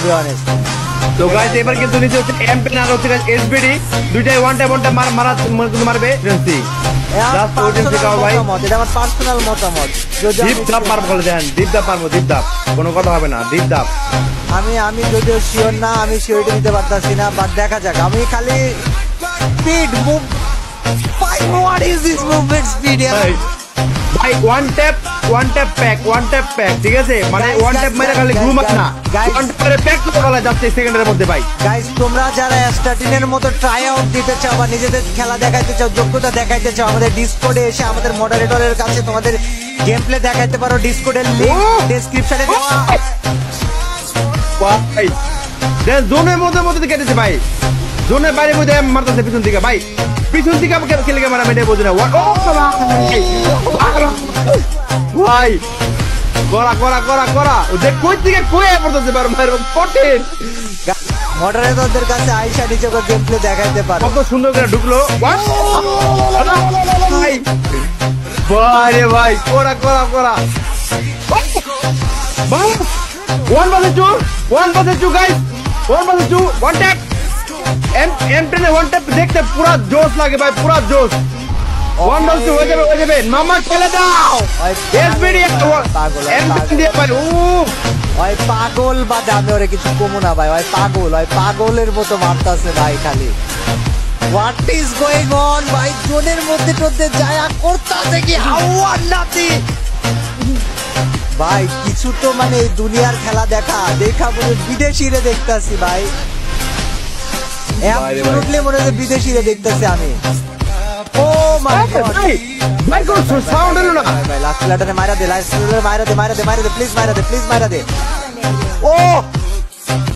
Be honest. তো guys এবার কিন্তু নিচে হচ্ছে এমপেন আর হচ্ছে এসবিডি, দুইটাই ওয়ান টাইম মারবে ফ্রেন্সি। জাস্ট ওয়েটিং থেকে ভাই, এটা আমার পার্সোনাল মতামত। দীপ দাপ মারব বলে দেন, দীপ দাপ মারবো, দীপ দাপ কোনো কথা হবে না, দীপ দাপ। আমি যদিও শিওর না, আমি শিওরিটি দিতে পারতাছি না, বাট দেখা যাক। আমি খালি স্পিড মুভ, ভাই what is this movement speed ভাই ওয়ান ট্যাপ প্যাক, ঠিক আছে? মানে ওয়ান ট্যাপ মেরে খালি ঘুম না, ওয়ান ট্যাপ মেরে প্যাক তো বলা যাচ্ছে সেকেন্ডের মধ্যে। ভাই গাইস তোমরা যারা অ্যাস্টাটিনের মতো ট্রাই আউট দিতে চাও বা নিজেদের খেলা দেখাইতে চাও, যোগ্যতা দেখাইতে চাও, আমাদের ডিসকর্ডে এসে আমাদের মডারেটরের কাছে তোমাদের গেম প্লে দেখাইতে পারো। ডিসকর্ডের লিংক ডেসক্রিপশনে দেওয়া। ভাই জোনের মধ্যে কেটেছে ভাই, জোনের বাইরে মধ্যে মারতেছে পিছন দিকে। ভাই পিছন দিকে আমাকে খেলে মারা মেটে বোঝে না। ভাই করা যে কই থেকে কই পড়তেছে কঠিন। মডারেটরদের কাছে আইসা নিচে গেম প্লে দেখাইতে পারো। কত সুন্দর করে ঢুকলো ভাই। ভাই ভাই করা ভাই 1 গাইস, 1 ওয়ান ট্যাপ এম10 ওয়ান ট্যাপ দেখতে পুরা জোশ লাগে ভাই, পুরা জোশ। 1 হয়ে যাবে মামা, খেলে দাও এসবিডি এম10 দিয়ে ভাই। ওই পাগল বাদে আমি ওরে কিছু কমু না ভাই, ওই পাগলের মতো মারতাছে ভাই খালি। হোয়াট ইজ গোয়িং অন ভাই? জোনের মধ্যে যায়া করতাছে কি হাওয়া নাতি ভাই। কিছু তো মানে দুনিয়ার খেলা দেখা বলে বিদেশিরে দেখতাছি ভাই, অ্যাবসলিউটলি মনে হচ্ছে বিদেশিরে দেখতাছি আমি। ও মাই গড ভাই কোন সাউন্ড এলো না ভাই। লাস্ট প্লেয়ারে মাইরা দে, প্লিজ মাইরা দে। ও